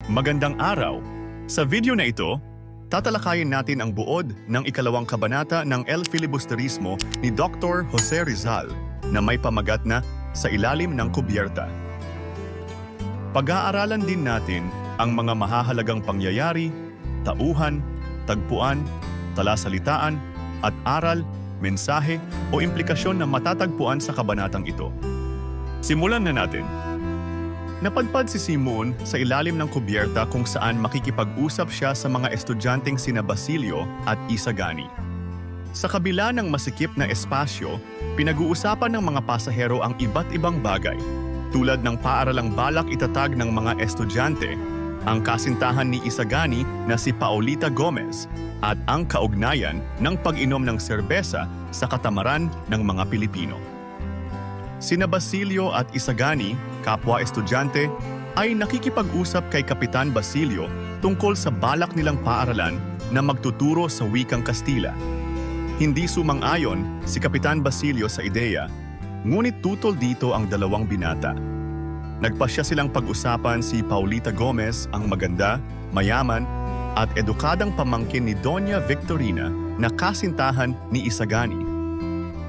Magandang araw! Sa video na ito, tatalakayin natin ang buod ng ikalawang kabanata ng El Filibusterismo ni Dr. Jose Rizal na may pamagat na Sa Ilalim ng Kubyerta. Pag-aaralan din natin ang mga mahahalagang pangyayari, tauhan, tagpuan, talasalitaan, at aral, mensahe o implikasyon na matatagpuan sa kabanatang ito. Simulan na natin. Napadpad si Simon sa ilalim ng kubyerta kung saan makikipag-usap siya sa mga estudyanteng sina Basilio at Isagani. Sa kabila ng masikip na espasyo, pinag-uusapan ng mga pasahero ang iba't ibang bagay, tulad ng paaralang balak itatag ng mga estudyante, ang kasintahan ni Isagani na si Paulita Gomez, at ang kaugnayan ng pag-inom ng serbesa sa katamaran ng mga Pilipino. Sina Basilio at Isagani, kapwa estudyante, ay nakikipag-usap kay Kapitan Basilio tungkol sa balak nilang paaralan na magtuturo sa wikang Kastila. Hindi sumang-ayon si Kapitan Basilio sa ideya, ngunit tutol dito ang dalawang binata. Nagpasya silang pag-usapan si Paulita Gomez, ang maganda, mayaman, at edukadang pamangkin ni Doña Victorina na kasintahan ni Isagani.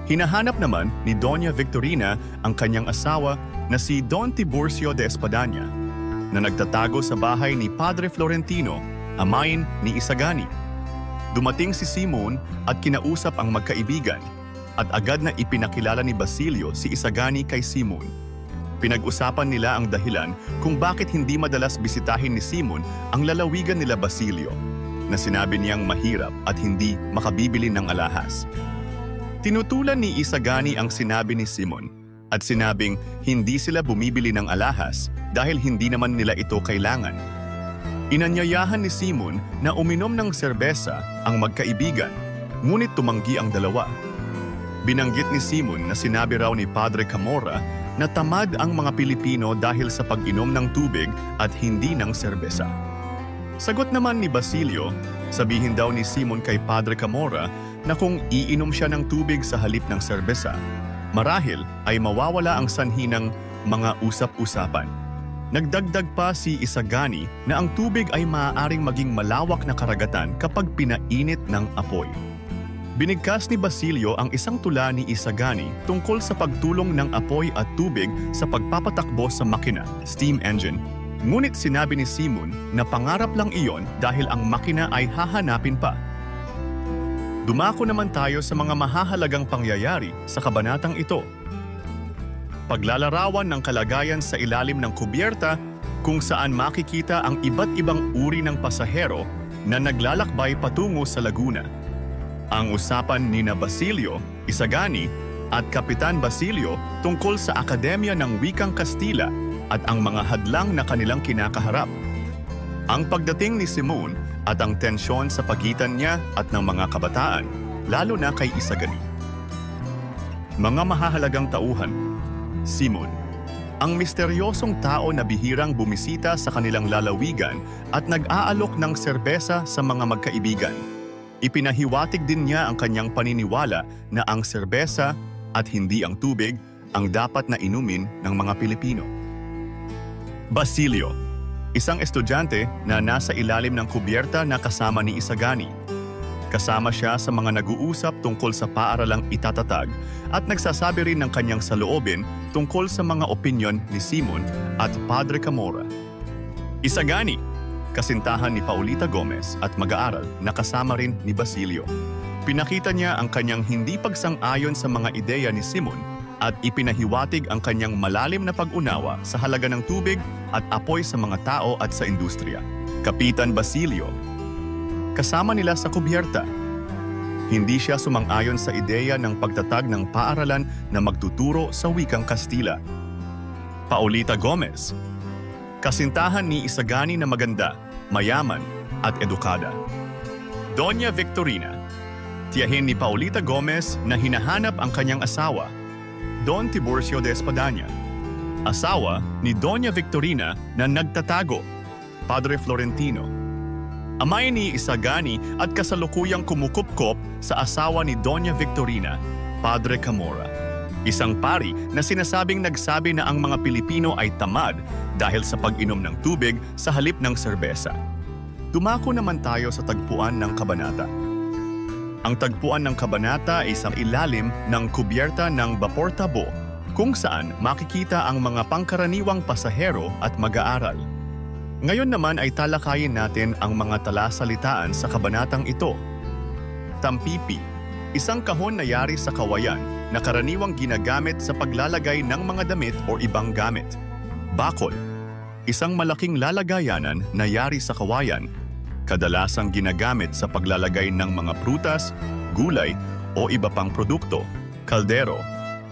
Hinahanap naman ni Doña Victorina ang kanyang asawa na si Don Tiburcio de Espadaña na nagtatago sa bahay ni Padre Florentino, amayin ni Isagani. Dumating si Simon at kinausap ang magkaibigan at agad na ipinakilala ni Basilio si Isagani kay Simon. Pinag-usapan nila ang dahilan kung bakit hindi madalas bisitahin ni Simon ang lalawigan nila Basilio, na sinabi niyang mahirap at hindi makabibili ng alahas. Tinutulan ni Isagani ang sinabi ni Simon at sinabing hindi sila bumibili ng alahas dahil hindi naman nila ito kailangan. Inanyayahan ni Simon na uminom ng serbesa ang magkaibigan, ngunit tumanggi ang dalawa. Binanggit ni Simon na sinabi raw ni Padre Camorra na tamad ang mga Pilipino dahil sa pag-inom ng tubig at hindi ng serbesa. Sagot naman ni Basilio, sabihin daw ni Simon kay Padre Camorra na kung iinom siya ng tubig sa halip ng serbesa, marahil ay mawawala ang sanhi ng mga usap-usapan. Nagdagdag pa si Isagani na ang tubig ay maaaring maging malawak na karagatan kapag pinainit ng apoy. Binigkas ni Basilio ang isang tula ni Isagani tungkol sa pagtulong ng apoy at tubig sa pagpapatakbo sa makina, steam engine. Ngunit sinabi ni Simon na pangarap lang iyon dahil ang makina ay hahanapin pa. Dumako naman tayo sa mga mahahalagang pangyayari sa kabanatang ito. Paglalarawan ng kalagayan sa ilalim ng kubyerta kung saan makikita ang iba't ibang uri ng pasahero na naglalakbay patungo sa Laguna. Ang usapan ni Basilio, Isagani at Kapitan Basilio tungkol sa Akademya ng Wikang Kastila at ang mga hadlang na kanilang kinakaharap. Ang pagdating ni Simon at ang tensyon sa pagitan niya at ng mga kabataan, lalo na kay Isagani. Mga mahahalagang tauhan. Simon, ang misteryosong tao na bihirang bumisita sa kanilang lalawigan at nag-aalok ng serbesa sa mga magkaibigan. Ipinahiwatig din niya ang kanyang paniniwala na ang serbesa at hindi ang tubig ang dapat na inumin ng mga Pilipino. Basilio, isang estudyante na nasa ilalim ng kubyerta na kasama ni Isagani. Kasama siya sa mga nag-uusap tungkol sa paaralang itatatag at nagsasabi rin ng kanyang saloobin tungkol sa mga opinyon ni Simon at Padre Camorra. Isagani, kasintahan ni Paulita Gomez at mag-aaral na kasama rin ni Basilio. Pinakita niya ang kanyang hindi pagsang-ayon sa mga ideya ni Simon at ipinahiwatig ang kanyang malalim na pag-unawa sa halaga ng tubig at apoy sa mga tao at sa industriya. Kapitan Basilio, kasama nila sa kubyerta. Hindi siya sumang-ayon sa ideya ng pagtatag ng paaralan na magtuturo sa wikang Kastila. Paulita Gomez, kasintahan ni Isagani na maganda, mayaman at edukada. Doña Victorina, tiyahin ni Paulita Gomez na hinahanap ang kanyang asawa, Don Tiburcio de Espadaña. Asawa ni Doña Victorina na nagtatago, Padre Florentino. Amay ni Isagani at kasalukuyang kumukupkop sa asawa ni Doña Victorina, Padre Camorra. Isang pari na sinasabing nagsabi na ang mga Pilipino ay tamad dahil sa pag-inom ng tubig sa halip ng serbesa. Dumako naman tayo sa tagpuan ng kabanata. Ang tagpuan ng kabanata ay sa ilalim ng kubyerta ng Vapor Tabo, kung saan makikita ang mga pangkaraniwang pasahero at mag-aaral. Ngayon naman ay talakayin natin ang mga talasalitaan sa kabanatang ito. Tampipi, isang kahon na yari sa kawayan na karaniwang ginagamit sa paglalagay ng mga damit o ibang gamit. Bakol, isang malaking lalagayanan na yari sa kawayan, kadalasang ginagamit sa paglalagay ng mga prutas, gulay o iba pang produkto. Kaldero,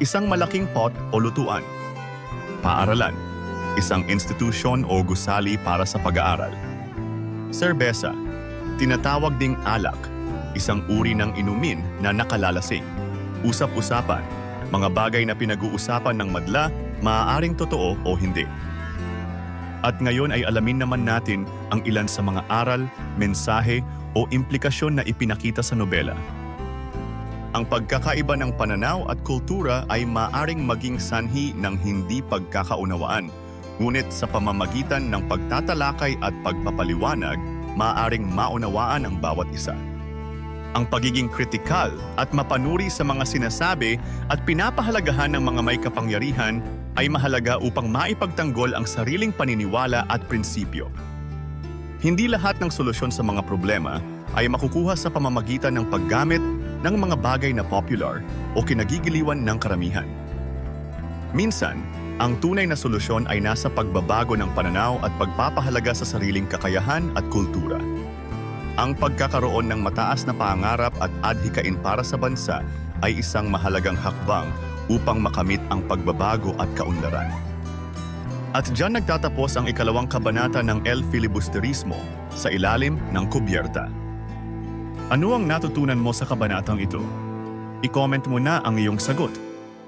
isang malaking pot o lutuan. Paaralan, isang institusyon o gusali para sa pag-aaral. Serbesa, tinatawag ding alak, isang uri ng inumin na nakalalasing. Usap-usapan, mga bagay na pinag-uusapan ng madla, maaaring totoo o hindi. At ngayon ay alamin naman natin ang ilan sa mga aral, mensahe o implikasyon na ipinakita sa nobela. Ang pagkakaiba ng pananaw at kultura ay maaaring maging sanhi ng hindi pagkakaunawaan, ngunit sa pamamagitan ng pagtatalakay at pagpapaliwanag, maaaring maunawaan ang bawat isa. Ang pagiging kritikal at mapanuri sa mga sinasabi at pinapahalagahan ng mga may kapangyarihan ay mahalaga upang maipagtanggol ang sariling paniniwala at prinsipyo. Hindi lahat ng solusyon sa mga problema ay makukuha sa pamamagitan ng paggamit ng mga bagay na popular o kinagigiliwan ng karamihan. Minsan, ang tunay na solusyon ay nasa pagbabago ng pananaw at pagpapahalaga sa sariling kakayahan at kultura. Ang pagkakaroon ng mataas na pangarap at adhikain para sa bansa ay isang mahalagang hakbang upang makamit ang pagbabago at kaunlaran. At diyan nagtatapos ang ikalawang kabanata ng El Filibusterismo sa ilalim ng kubyerta. Ano ang natutunan mo sa kabanatang ito? I-comment mo na ang iyong sagot.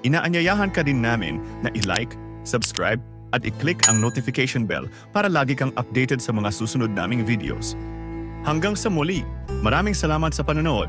Inaanyayahan ka din namin na i-like, subscribe at i-click ang notification bell para lagi kang updated sa mga susunod naming videos. Hanggang sa muli, maraming salamat sa panonood.